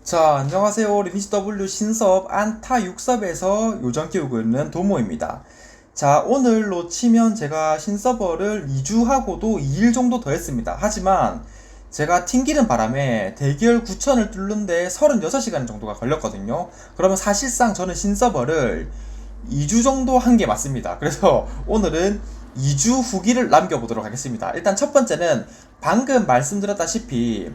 자, 안녕하세요. 리니지 W 신섭 안타 6섭에서 요정 키우고 있는 도모입니다. 자, 오늘로 치면 제가 신서버를 2주하고도 2일 정도 더 했습니다. 하지만 제가 튕기는 바람에 대기열 9천을 뚫는데 36시간 정도가 걸렸거든요. 그러면 사실상 저는 신서버를 2주 정도 한 게 맞습니다. 그래서 오늘은 2주 후기를 남겨보도록 하겠습니다. 일단 첫 번째는 방금 말씀드렸다시피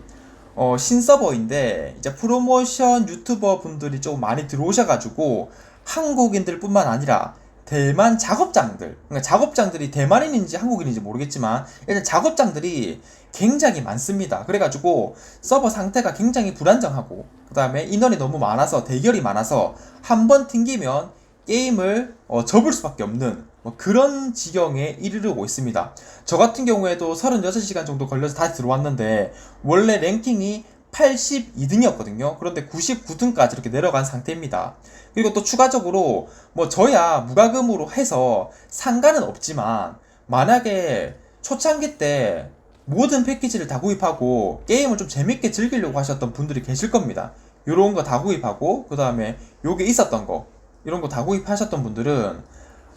신서버인데 이제 프로모션 유튜버 분들이 좀 많이 들어오셔가지고 한국인들 뿐만 아니라 대만 작업장들, 그러니까 작업장들이 대만인인지 한국인인지 모르겠지만 일단 작업장들이 굉장히 많습니다. 그래가지고 서버 상태가 굉장히 불안정하고 그 다음에 인원이 너무 많아서 대결이 많아서 한 번 튕기면 게임을 접을 수밖에 없는 뭐 그런 지경에 이르르고 있습니다. 저 같은 경우에도 36시간 정도 걸려서 다시 들어왔는데 원래 랭킹이 82등이었거든요. 그런데 99등까지 이렇게 내려간 상태입니다. 그리고 또 추가적으로 뭐 저야 무과금으로 해서 상관은 없지만 만약에 초창기 때 모든 패키지를 다 구입하고 게임을 좀 재밌게 즐기려고 하셨던 분들이 계실 겁니다. 요런 거 다 구입하고 그 다음에 요게 있었던 거 이런 거 다 구입하셨던 분들은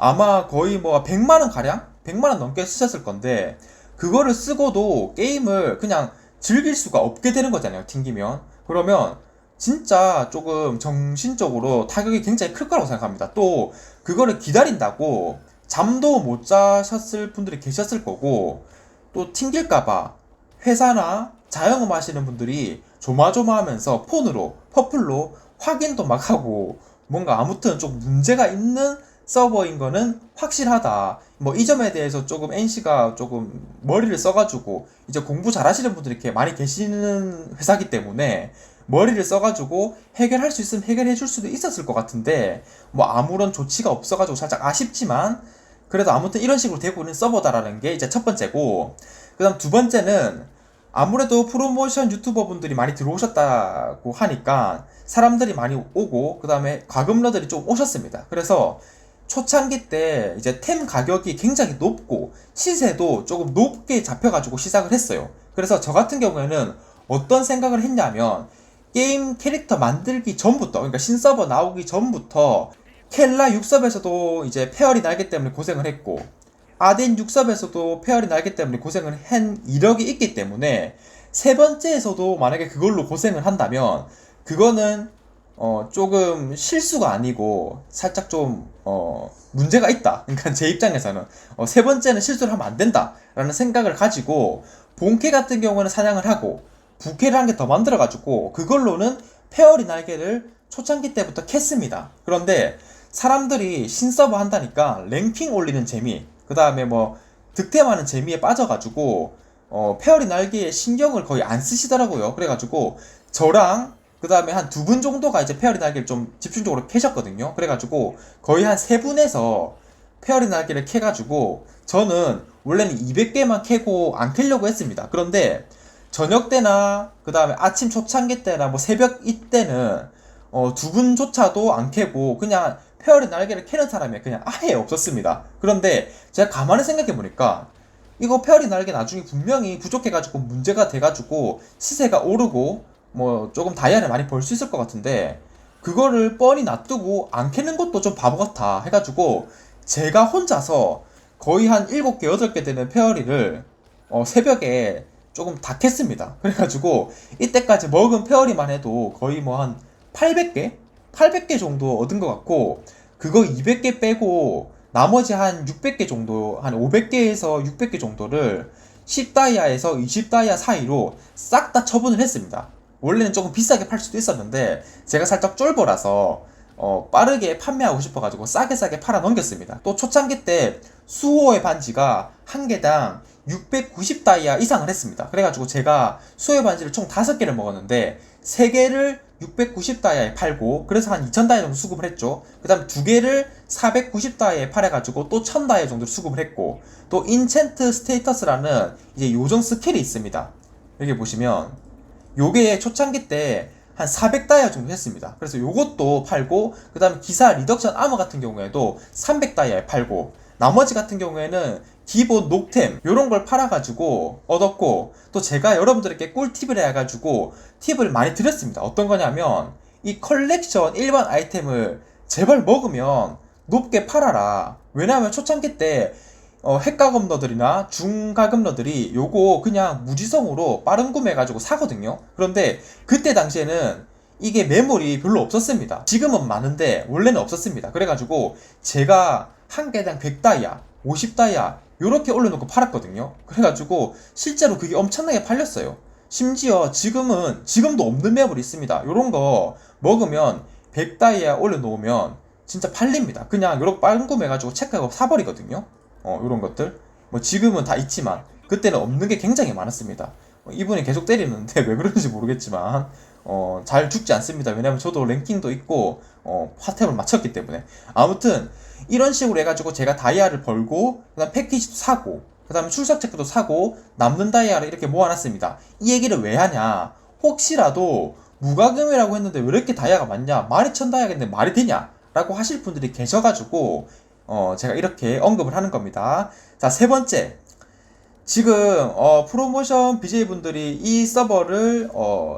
아마 거의 뭐 100만원 가량? 100만원 넘게 쓰셨을 건데 그거를 쓰고도 게임을 그냥 즐길 수가 없게 되는 거잖아요. 튕기면. 그러면 진짜 조금 정신적으로 타격이 굉장히 클 거라고 생각합니다. 또 그거를 기다린다고 잠도 못 자셨을 분들이 계셨을 거고 또 튕길까봐 회사나 자영업 하시는 분들이 조마조마하면서 폰으로 퍼플로 확인도 막 하고 뭔가 아무튼 좀 문제가 있는 서버인 거는 확실하다. 뭐 이 점에 대해서 조금 NC가 조금 머리를 써가지고 이제 공부 잘하시는 분들이 이렇게 많이 계시는 회사기 때문에 머리를 써가지고 해결할 수 있으면 해결해 줄 수도 있었을 것 같은데 뭐 아무런 조치가 없어가지고 살짝 아쉽지만 그래도 아무튼 이런 식으로 되고 있는 서버다라는 게 이제 첫 번째고 그 다음 두 번째는 아무래도 프로모션 유튜버 분들이 많이 들어오셨다고 하니까 사람들이 많이 오고 그 다음에 과금러들이 좀 오셨습니다. 그래서 초창기 때 이제 템 가격이 굉장히 높고 시세도 조금 높게 잡혀가지고 시작을 했어요. 그래서 저 같은 경우에는 어떤 생각을 했냐면 게임 캐릭터 만들기 전부터 그러니까 신서버 나오기 전부터 켈라 6섭에서도 이제 페어리 날개 때문에 고생을 했고 아덴 6섭에서도 페어리 날개 때문에 고생을 한 이력이 있기 때문에 세 번째에서도 만약에 그걸로 고생을 한다면 그거는 조금 실수가 아니고 살짝 좀 문제가 있다. 그러니까 제 입장에서는 세 번째는 실수를 하면 안 된다라는 생각을 가지고 본캐 같은 경우는 사냥을 하고 부캐를 한 개 더 만들어가지고 그걸로는 페어리 날개를 초창기 때부터 캤습니다. 그런데 사람들이 신서버 한다니까 랭킹 올리는 재미, 그 다음에 뭐 득템하는 재미에 빠져가지고 페어리 날개에 신경을 거의 안 쓰시더라고요. 그래가지고 저랑 그 다음에 한 두 분 정도가 이제 페어리 날개를 좀 집중적으로 캐셨거든요. 그래가지고 거의 한 세 분에서 페어리 날개를 캐가지고 저는 원래는 200개만 캐고 안 캐려고 했습니다. 그런데 저녁 때나 그 다음에 아침 초창기 때나 뭐 새벽 이때는 두 분조차도 안 캐고 그냥 페어리 날개를 캐는 사람이 그냥 아예 없었습니다. 그런데 제가 가만히 생각해 보니까 이거 페어리 날개 나중에 분명히 부족해가지고 문제가 돼가지고 시세가 오르고 뭐 조금 다이아를 많이 벌 수 있을 것 같은데 그거를 뻔히 놔두고 안 캐는 것도 좀 바보 같아 해가지고 제가 혼자서 거의 한 7개, 8개 되는 페어리를 새벽에 조금 다 캤습니다. 그래가지고 이때까지 먹은 페어리만 해도 거의 뭐 한 800개? 800개 정도 얻은 것 같고 그거 200개 빼고 나머지 한 600개 정도 한 500개에서 600개 정도를 10다이아에서 20다이아 사이로 싹 다 처분을 했습니다. 원래는 조금 비싸게 팔 수도 있었는데 제가 살짝 쫄보라서 빠르게 판매하고 싶어가지고 싸게 싸게 팔아 넘겼습니다. 또 초창기 때 수호의 반지가 한 개당 690다이아 이상을 했습니다. 그래가지고 제가 수호의 반지를 총 5개를 먹었는데 3개를 690다이아에 팔고 그래서 한 2000다이아 정도 수급을 했죠. 그 다음 2개를 490다이아에 팔아가지고 또 1000다이아 정도 수급을 했고 또 인챈트 스테이터스라는 이제 요정 스킬이 있습니다. 여기 보시면 요게 초창기 때 한 400다이아 정도 했습니다. 그래서 요것도 팔고 그 다음에 기사 리덕션 아머 같은 경우에도 300다이아에 팔고 나머지 같은 경우에는 기본 녹템 요런 걸 팔아가지고 얻었고, 또 제가 여러분들에게 꿀팁을 해가지고 팁을 많이 드렸습니다. 어떤 거냐면 이 컬렉션 일반 아이템을 제발 먹으면 높게 팔아라. 왜냐하면 초창기 때 핵가금러들이나 중가금러들이 요거 그냥 무지성으로 빠른 구매해가지고 사거든요. 그런데 그때 당시에는 이게 매물이 별로 없었습니다. 지금은 많은데 원래는 없었습니다. 그래가지고 제가 한 개당 100다이아, 50다이아 요렇게 올려놓고 팔았거든요. 그래가지고 실제로 그게 엄청나게 팔렸어요. 심지어 지금도 없는 매물이 있습니다. 요런 거 먹으면 100다이아 올려놓으면 진짜 팔립니다. 그냥 요렇게 빠른 구매해가지고 체크하고 사버리거든요. 요런 것들 뭐 지금은 다 있지만 그때는 없는 게 굉장히 많았습니다. 이분이 계속 때리는데 왜 그런지 모르겠지만 잘 죽지 않습니다. 왜냐면 저도 랭킹도 있고 파템을 맞췄기 때문에. 아무튼 이런 식으로 해가지고 제가 다이아를 벌고 그다음 패키지도 사고 그다음에 출석 체크도 사고 남는 다이아를 이렇게 모아놨습니다. 이 얘기를 왜 하냐, 혹시라도 무과금이라고 했는데 왜 이렇게 다이아가 많냐, 12,000다이아겠는데 말이 되냐 라고 하실 분들이 계셔가지고 제가 이렇게 언급을 하는 겁니다. 자, 세 번째, 지금 프로모션 BJ분들이 이 서버를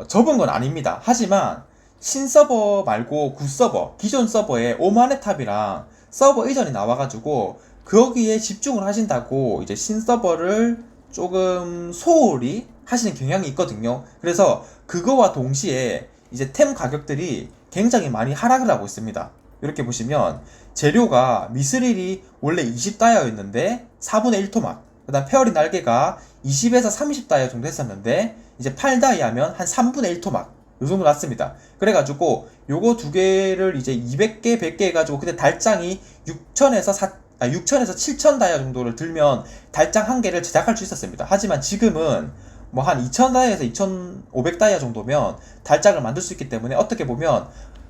접은 건 아닙니다. 하지만 신서버 말고 굿서버, 기존 서버에 오마네탑이랑 서버 이전이 나와가지고 거기에 집중을 하신다고 이제 신서버를 조금 소홀히 하시는 경향이 있거든요. 그래서 그거와 동시에 이제 템 가격들이 굉장히 많이 하락을 하고 있습니다. 이렇게 보시면 재료가 미스릴이 원래 20다이아였는데 4분의 1토막, 그 다음 페어리 날개가 20에서 30다이아 정도 했었는데 이제 8다이아면 한 3분의 1토막 요 정도 났습니다. 그래가지고 요거 두 개를 이제 200개, 100개 해가지고 그때 달장이 6천에서 7천 다이아 정도를 들면 달장 한 개를 제작할 수 있었습니다. 하지만 지금은 뭐 한 2000다이아에서 2500다이아 정도면 달장을 만들 수 있기 때문에 어떻게 보면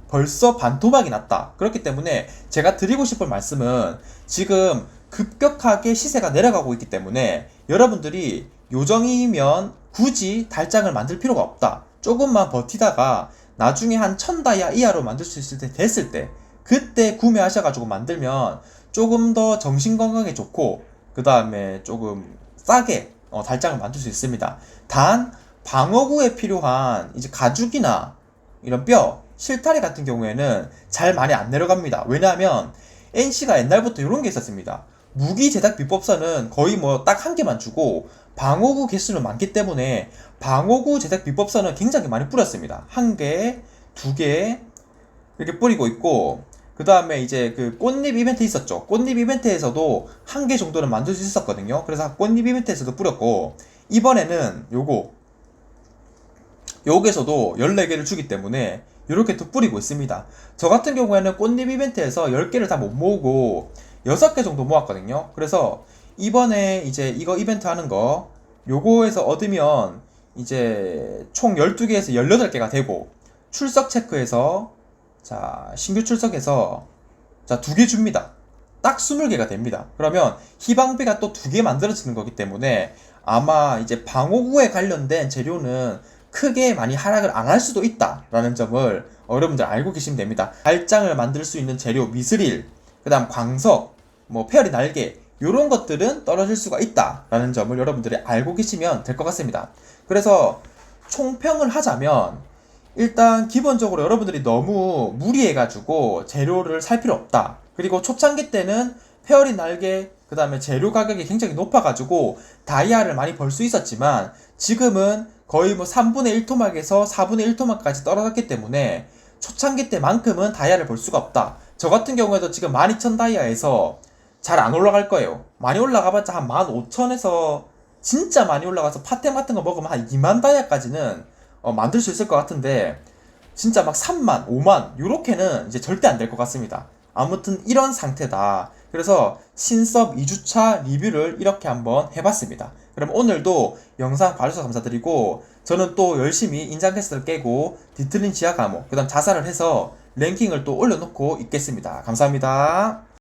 벌써 반토막이 났다. 그렇기 때문에 제가 드리고 싶은 말씀은 지금 급격하게 시세가 내려가고 있기 때문에 여러분들이 요정이면 굳이 달장을 만들 필요가 없다. 조금만 버티다가 나중에 한 1000다이아 이하로 만들 수 있을 때 됐을 때 그때 구매하셔가지고 만들면 조금 더 정신건강에 좋고 그 다음에 조금 싸게 달장을 만들 수 있습니다. 단 방어구에 필요한 이제 가죽이나 이런 뼈, 실타래 같은 경우에는 잘 많이 안 내려갑니다. 왜냐하면 NC가 옛날부터 이런 게 있었습니다. 무기 제작 비법서는 거의 뭐 딱 한 개만 주고 방어구 개수는 많기 때문에 방어구 제작 비법서는 굉장히 많이 뿌렸습니다. 한 개, 두 개 이렇게 뿌리고 있고, 그 다음에 이제 그 꽃잎 이벤트 있었죠. 꽃잎 이벤트에서도 한 개 정도는 만들 수 있었거든요. 그래서 꽃잎 이벤트에서도 뿌렸고, 이번에는 요거에서도 14개를 주기 때문에 이렇게 또 뿌리고 있습니다. 저 같은 경우에는 꽃잎 이벤트에서 10개를 다 못 모으고 6개 정도 모았거든요. 그래서 이번에 이제 이거 이벤트 하는 거 요거에서 얻으면 이제 총 12개에서 18개가 되고, 출석 체크해서 자 신규 출석해서 자 2개 줍니다. 딱 20개가 됩니다. 그러면 희방비가 또 2개 만들어지는 거기 때문에 아마 이제 방어구에 관련된 재료는 크게 많이 하락을 안 할 수도 있다라는 점을 여러분들 알고 계시면 됩니다. 달장을 만들 수 있는 재료 미스릴, 그 다음 광석, 뭐 페어리 날개 요런 것들은 떨어질 수가 있다라는 점을 여러분들이 알고 계시면 될 것 같습니다. 그래서 총평을 하자면 일단 기본적으로 여러분들이 너무 무리해가지고 재료를 살 필요 없다. 그리고 초창기 때는 페어리 날개 그 다음에 재료 가격이 굉장히 높아가지고 다이아를 많이 벌 수 있었지만 지금은 거의 뭐 3분의 1토막에서 4분의 1토막까지 떨어졌기 때문에 초창기 때만큼은 다이아를 벌 수가 없다. 저 같은 경우에도 지금 12,000다이아에서 잘 안 올라갈 거예요. 많이 올라가봤자 한 15,000에서 진짜 많이 올라가서 파템 같은 거 먹으면 한 2만 다이아까지는 만들 수 있을 것 같은데 진짜 막 3만, 5만 요렇게는 이제 절대 안 될 것 같습니다. 아무튼 이런 상태다. 그래서 신섭 2주차 리뷰를 이렇게 한번 해봤습니다. 그럼 오늘도 영상 봐주셔서 감사드리고, 저는 또 열심히 인장 퀘스트를 깨고 디틀린 지하 감옥, 그 다음 자살을 해서 랭킹을 또 올려놓고 있겠습니다. 감사합니다.